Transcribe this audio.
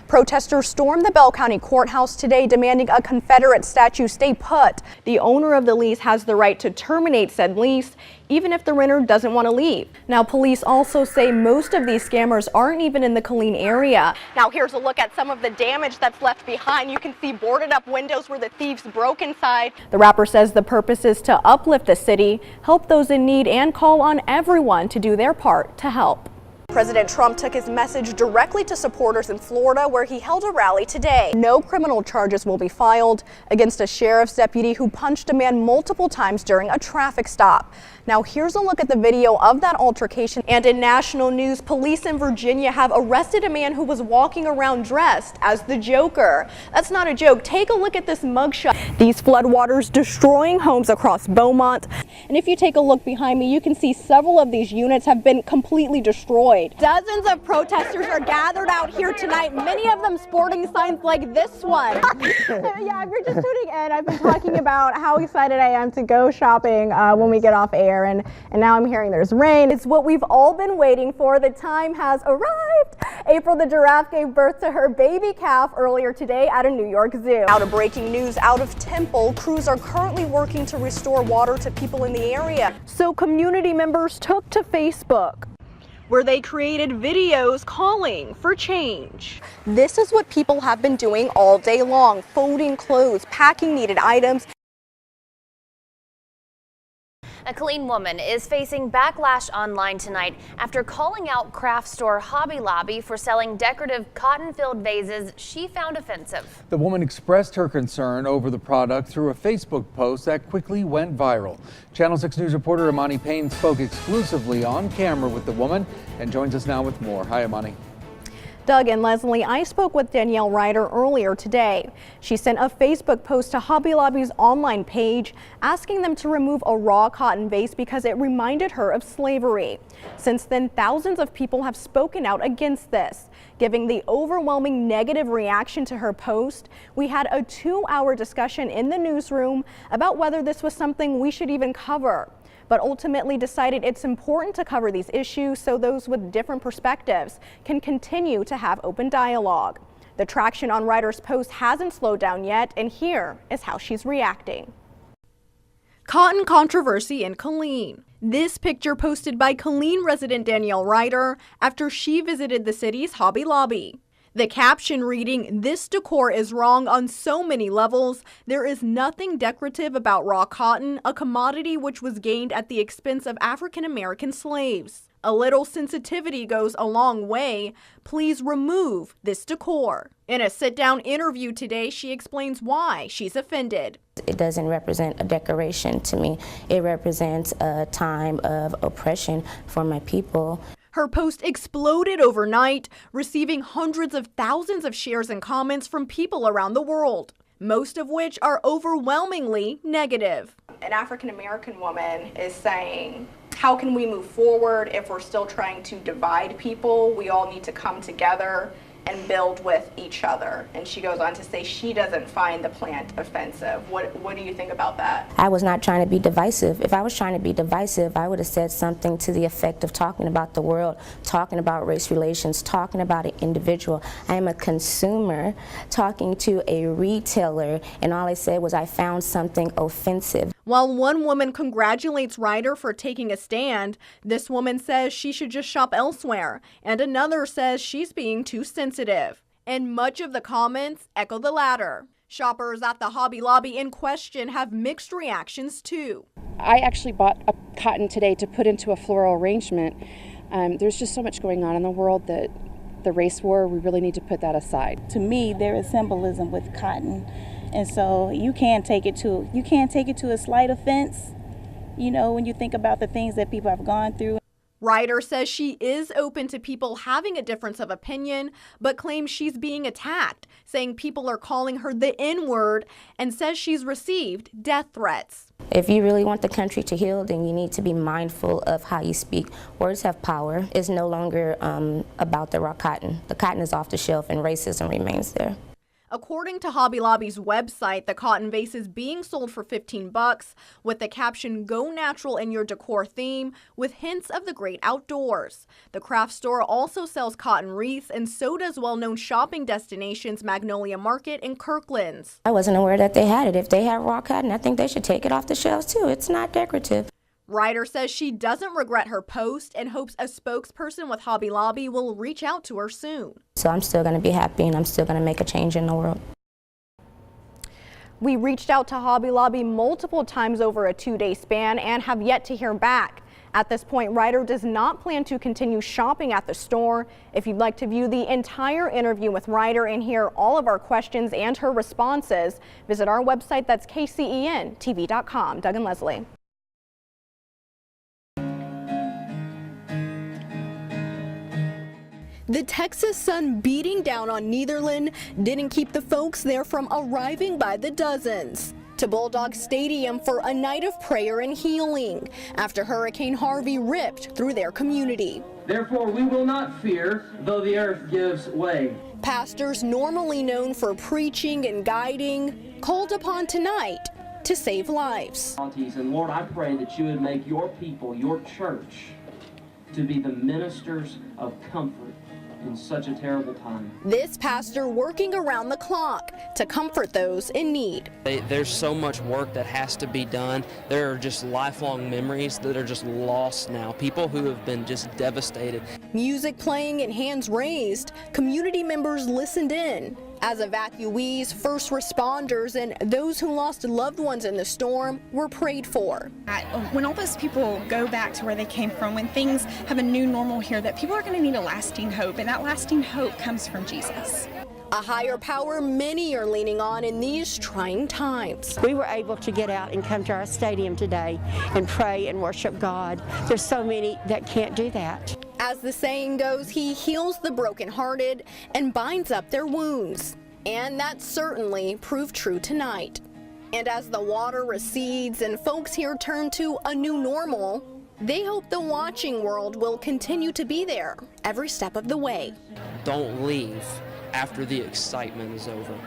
Protesters stormed the Bell County Courthouse today demanding a Confederate statue stay put. The owner of the lease has the right to terminate said lease even if the renter doesn't want to leave. Now, police also say most of these scammers aren't even in the Killeen area. Now, here's a look at some of the damage that's left behind. You can see boarded up windows where the thieves broke inside. The rapper says the purpose is to uplift the city, help those in need, and call on everyone to do their part to help. President Trump took his message directly to supporters in Florida, where he held a rally today. No criminal charges will be filed against a sheriff's deputy who punched a man multiple times during a traffic stop. Now, here's a look at the video of that altercation. And in national news, police in Virginia have arrested a man who was walking around dressed as the Joker. That's not a joke. Take a look at this mugshot. These floodwaters destroying homes across Beaumont. And if you take a look behind me, you can see several of these units have been completely destroyed. Dozens of protesters are gathered out here tonight, many of them sporting signs like this one. Yeah, if you're just tuning in, I've been talking about how excited I am to go shopping when we get off air, and now I'm hearing there's rain. It's what we've all been waiting for. The time has arrived. April the giraffe gave birth to her baby calf earlier today at a New York zoo. Out of breaking news out of Temple, crews are currently working to restore water to people in the area. So community members took to Facebook, where they created videos calling for change. This is what people have been doing all day long, folding clothes, packing needed items. A Killeen woman is facing backlash online tonight after calling out craft store Hobby Lobby for selling decorative cotton-filled vases she found offensive. The woman expressed her concern over the product through a Facebook post that quickly went viral. Channel 6 News reporter Emani Payne spoke exclusively on camera with the woman and joins us now with more. Hi, Emani. Doug and Leslie, I spoke with Danielle Ryder earlier today. She sent a Facebook post to Hobby Lobby's online page asking them to remove a raw cotton vase because it reminded her of slavery. Since then, thousands of people have spoken out against this. Giving the overwhelming negative reaction to her post, we had a 2-hour discussion in the newsroom about whether this was something we should even cover, but ultimately decided it's important to cover these issues so those with different perspectives can continue to have open dialogue. The traction on Ryder's post hasn't slowed down yet, and here is how she's reacting. Cotton controversy in Killeen. This picture posted by Killeen resident Danielle Ryder after she visited the city's Hobby Lobby. The caption reading, "This decor is wrong on so many levels. There is nothing decorative about raw cotton, a commodity which was gained at the expense of African American slaves. A little sensitivity goes a long way. Please remove this decor." In a sit-down interview today, she explains why she's offended. It doesn't represent a decoration to me. It represents a time of oppression for my people. Her post exploded overnight, receiving hundreds of thousands of shares and comments from people around the world, most of which are overwhelmingly negative. An African-American woman is saying, how can we move forward if we're still trying to divide people? We all need to come together and build with each other. And she goes on to say she doesn't find the plant offensive. What do you think about that? I was not trying to be divisive. If I was trying to be divisive, I would have said something to the effect of talking about the world, talking about race relations, talking about an individual. I am a consumer talking to a retailer, and all I said was I found something offensive. While one woman congratulates Ryder for taking a stand, this woman says she should just shop elsewhere, and another says she's being too sensitive. And much of the comments echo the latter. Shoppers at the Hobby Lobby in question have mixed reactions too. I actually bought a cotton today to put into a floral arrangement. There's just so much going on in the world that the race war, we really need to put that aside. To me, there is symbolism with cotton. And so you can't take it to a slight offense, you know, when you think about the things that people have gone through. Ryder says she is open to people having a difference of opinion, but claims she's being attacked, saying people are calling her the N-word, and says she's received death threats. If you really want the country to heal, then you need to be mindful of how you speak. Words have power. It's no longer about the raw cotton. The cotton is off the shelf and racism remains there. According to Hobby Lobby's website, the cotton vase is being sold for $15 with the caption "Go Natural in Your Decor" theme with hints of the great outdoors. The craft store also sells cotton wreaths, and so does well-known shopping destinations Magnolia Market and Kirkland's. I wasn't aware that they had it. If they have raw cotton, I think they should take it off the shelves too. It's not decorative. Ryder says she doesn't regret her post and hopes a spokesperson with Hobby Lobby will reach out to her soon. So I'm still going to be happy, and I'm still going to make a change in the world. We reached out to Hobby Lobby multiple times over a 2-day span and have yet to hear back. At this point, Ryder does not plan to continue shopping at the store. If you'd like to view the entire interview with Ryder and hear all of our questions and her responses, visit our website. That's KCENTV.com. Doug and Leslie. The Texas sun beating down on Netherland didn't keep the folks there from arriving by the dozens to Bulldog Stadium for a night of prayer and healing after Hurricane Harvey ripped through their community. Therefore, we will not fear, though the earth gives way. Pastors normally known for preaching and guiding, called upon tonight to save lives. And Lord, I pray that you would make your people, your church, to be the ministers of comfort in such a terrible time. This pastor working around the clock to comfort those in need. There's so much work that has to be done. There are just lifelong memories that are just lost now. People who have been just devastated. Music playing and hands raised, community members listened in as evacuees, first responders, and those who lost loved ones in the storm were prayed for. When all those people go back to where they came from, when things have a new normal here, that people are going to need a lasting hope, and that lasting hope comes from Jesus. A higher power many are leaning on in these trying times. We were able to get out and come to our stadium today and pray and worship God. There's so many that can't do that. As the saying goes, he heals the brokenhearted and binds up their wounds. And that certainly proved true tonight. And as the water recedes and folks here turn to a new normal, they hope the watching world will continue to be there every step of the way. Don't leave after the excitement is over.